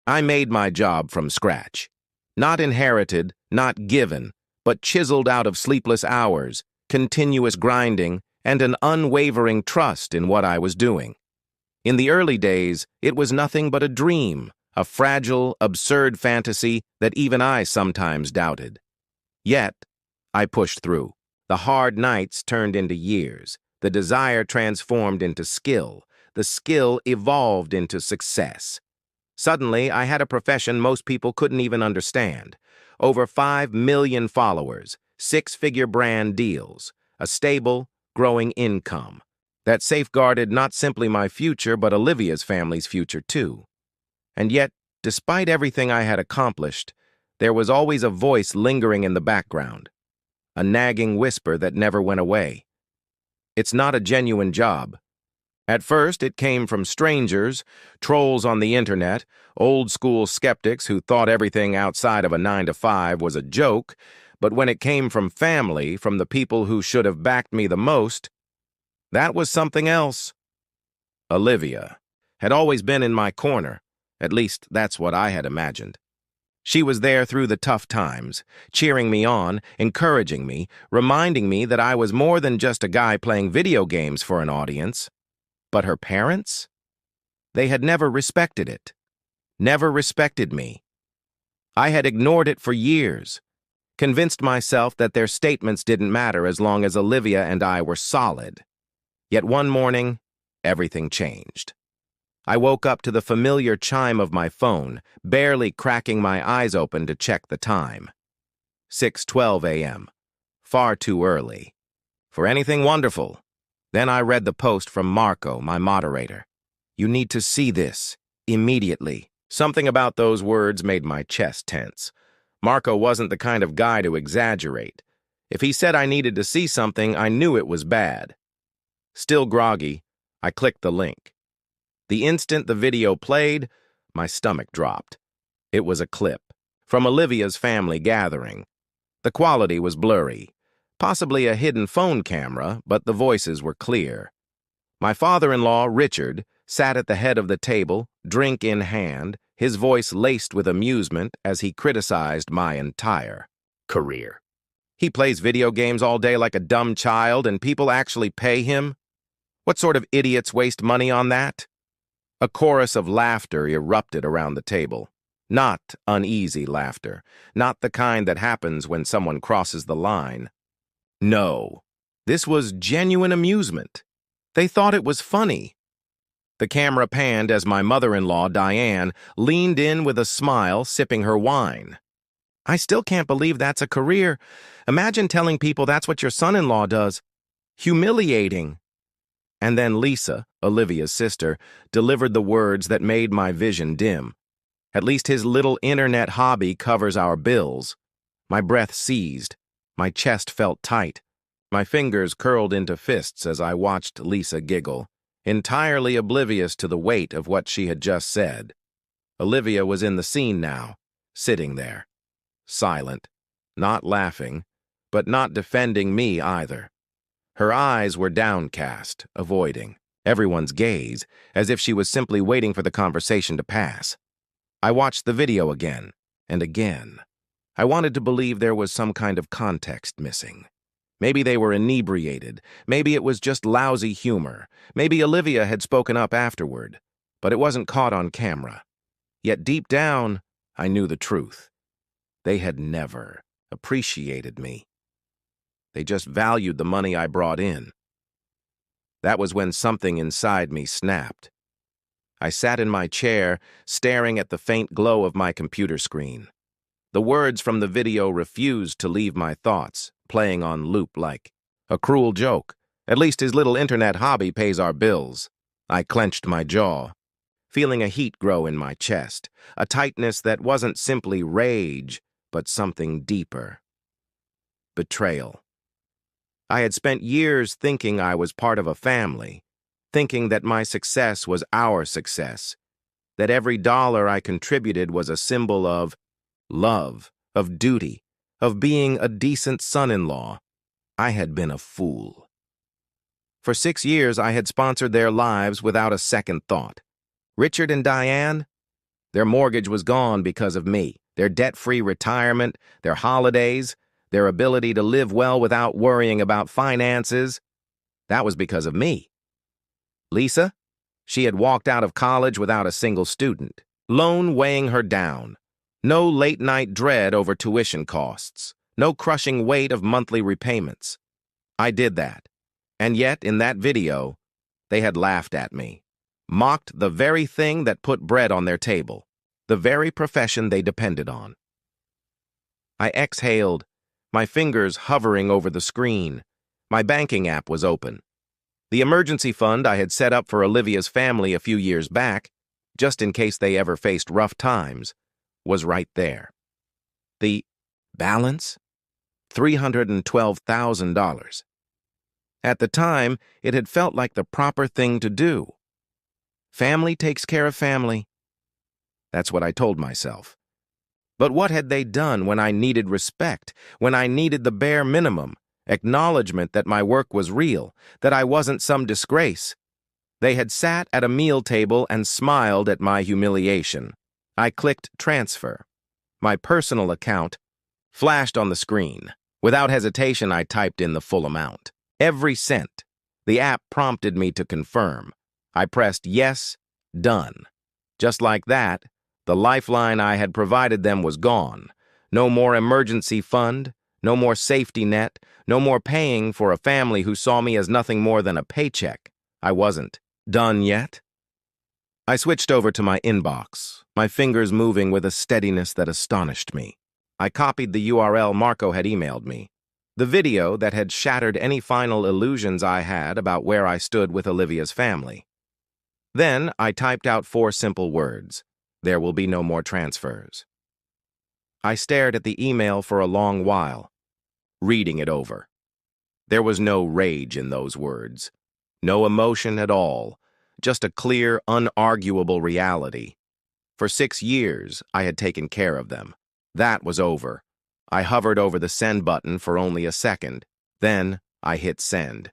I made my job from scratch. Not inherited, not given, but chiseled out of sleepless hours, continuous grinding, and an unwavering trust in what I was doing. In the early days, it was nothing but a dream, a fragile, absurd fantasy that even I sometimes doubted. Yet, I pushed through. The hard nights turned into years. The desire transformed into skill. The skill evolved into success. Suddenly, I had a profession most people couldn't even understand. Over 5 million followers, 6-figure brand deals, a stable, growing income that safeguarded not simply my future, but Olivia's family's future too. And yet, despite everything I had accomplished, there was always a voice lingering in the background, a nagging whisper that never went away. It's not a genuine job. At first, it came from strangers, trolls on the internet, old-school skeptics who thought everything outside of a 9-to-5 was a joke, but when it came from family, from the people who should have backed me the most, that was something else. Olivia had always been in my corner. At least, that's what I had imagined. She was there through the tough times, cheering me on, encouraging me, reminding me that I was more than just a guy playing video games for an audience. But her parents? They had never respected it. Never respected me. I had ignored it for years, convinced myself that their statements didn't matter as long as Olivia and I were solid. Yet one morning, everything changed. I woke up to the familiar chime of my phone, barely cracking my eyes open to check the time. 6:12 a.m. Far too early. For anything wonderful. Then I read the post from Marco, my moderator. "You need to see this, immediately." Something about those words made my chest tense. Marco wasn't the kind of guy to exaggerate. If he said I needed to see something, I knew it was bad. Still groggy, I clicked the link. The instant the video played, my stomach dropped. It was a clip from Olivia's family gathering. The quality was blurry. Possibly a hidden phone camera, but the voices were clear. My father-in-law, Richard, sat at the head of the table, drink in hand, his voice laced with amusement as he criticized my entire career. He plays video games all day like a dumb child, and people actually pay him? What sort of idiots waste money on that? A chorus of laughter erupted around the table. Not uneasy laughter, not the kind that happens when someone crosses the line. No, this was genuine amusement. They thought it was funny. The camera panned as my mother-in-law, Diane, leaned in with a smile, sipping her wine. "I still can't believe that's a career. Imagine telling people that's what your son-in-law does. Humiliating." And then Lisa, Olivia's sister, delivered the words that made my vision dim. "At least his little internet hobby covers our bills." My breath seized. My chest felt tight. My fingers curled into fists as I watched Lisa giggle, entirely oblivious to the weight of what she had just said. Olivia was in the scene now, sitting there, silent, not laughing, but not defending me either. Her eyes were downcast, avoiding everyone's gaze, as if she was simply waiting for the conversation to pass. I watched the video again and again. I wanted to believe there was some kind of context missing. Maybe they were inebriated. Maybe it was just lousy humor. Maybe Olivia had spoken up afterward, but it wasn't caught on camera. Yet deep down, I knew the truth. They had never appreciated me. They just valued the money I brought in. That was when something inside me snapped. I sat in my chair, staring at the faint glow of my computer screen. The words from the video refused to leave my thoughts, playing on loop like a cruel joke. At least his little internet hobby pays our bills. I clenched my jaw, feeling a heat grow in my chest, a tightness that wasn't simply rage, but something deeper. Betrayal. I had spent years thinking I was part of a family, thinking that my success was our success, that every dollar I contributed was a symbol of love, of duty, of being a decent son-in-law. I had been a fool. For 6 years, I had sponsored their lives without a second thought. Richard and Diane, Their mortgage was gone because of me. Their debt-free retirement, their holidays, their ability to live well without worrying about finances, that was because of me. Lisa? She had walked out of college without a single student, loan weighing her down. No late-night dread over tuition costs. No crushing weight of monthly repayments. I did that. And yet, in that video, they had laughed at me, mocked the very thing that put bread on their table, the very profession they depended on. I exhaled, my fingers hovering over the screen. My banking app was open. The emergency fund I had set up for Olivia's family a few years back, just in case they ever faced rough times, was right there. The balance? $312,000. At the time, it had felt like the proper thing to do. Family takes care of family. That's what I told myself. But what had they done when I needed respect, when I needed the bare minimum, acknowledgement that my work was real, that I wasn't some disgrace? They had sat at a meal table and smiled at my humiliation. I clicked transfer. My personal account flashed on the screen. Without hesitation, I typed in the full amount. Every cent. The app prompted me to confirm. I pressed yes, done. Just like that, the lifeline I had provided them was gone. No more emergency fund, no more safety net, no more paying for a family who saw me as nothing more than a paycheck. I wasn't done yet. I switched over to my inbox, my fingers moving with a steadiness that astonished me. I copied the URL Marco had emailed me, the video that had shattered any final illusions I had about where I stood with Olivia's family. Then I typed out 4 simple words: there will be no more transfers. I stared at the email for a long while, reading it over. There was no rage in those words, no emotion at all, just a clear, unarguable reality. For 6 years, I had taken care of them. That was over. I hovered over the send button for only a second. Then I hit send.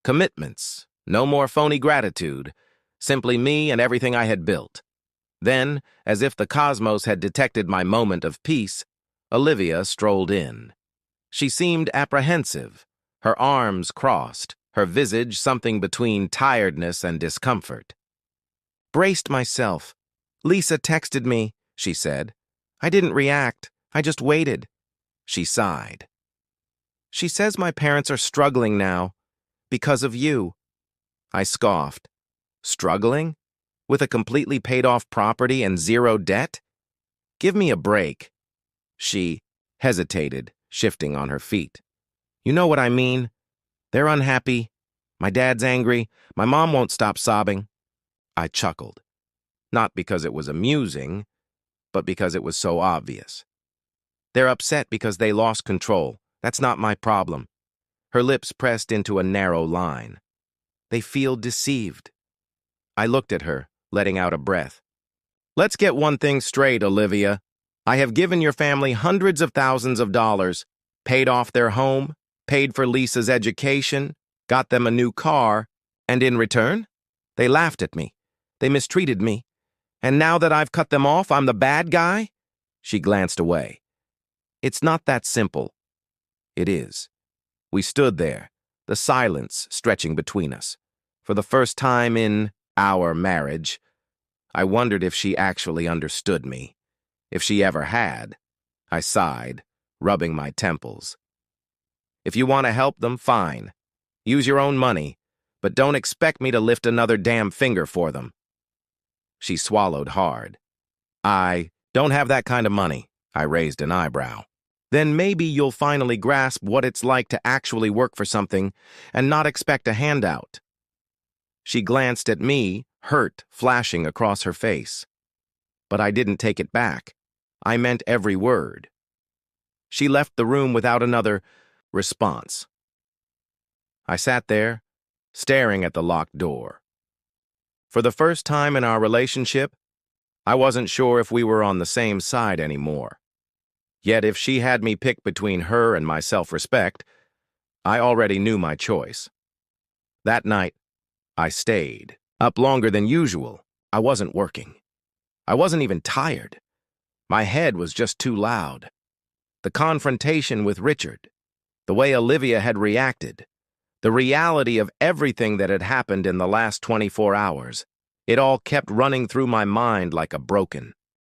Commitments. No more phony gratitude. Simply me and everything I had built. Then, as if the cosmos had detected my moment of peace, Olivia strolled in. She seemed apprehensive, her arms crossed, her visage something between tiredness and discomfort. Braced myself. Lisa texted me, she said. I didn't react. I just waited. She sighed. She says my parents are struggling now, because of you. I scoffed. Struggling? With a completely paid-off property and zero debt? Give me a break. She hesitated, shifting on her feet. You know what I mean? They're unhappy. My dad's angry. My mom won't stop sobbing. I chuckled. Not because it was amusing, but because it was so obvious. They're upset because they lost control. That's not my problem. Her lips pressed into a narrow line. They feel deceived. I looked at her, letting out a breath. Let's get one thing straight, Olivia. I have given your family hundreds of thousands of dollars, paid off their home, paid for Lisa's education, got them a new car, and in return, they laughed at me. They mistreated me. And now that I've cut them off, I'm the bad guy? She glanced away. It's not that simple. It is. We stood there, the silence stretching between us. For the first time in our marriage, I wondered if she actually understood me. If she ever had. I sighed, rubbing my temples. If you want to help them, fine. Use your own money, but don't expect me to lift another damn finger for them. She swallowed hard. I don't have that kind of money. I raised an eyebrow. Then maybe you'll finally grasp what it's like to actually work for something and not expect a handout. She glanced at me, hurt flashing across her face. But I didn't take it back. I meant every word. She left the room without another response. I sat there, staring at the locked door. For the first time in our relationship, I wasn't sure if we were on the same side anymore. Yet if she had me pick between her and my self-respect, I already knew my choice. That night, I stayed, up longer than usual. I wasn't working. I wasn't even tired. My head was just too loud. The confrontation with Richard, the way Olivia had reacted, the reality of everything that had happened in the last 24 hours, it all kept running through my mind like a broken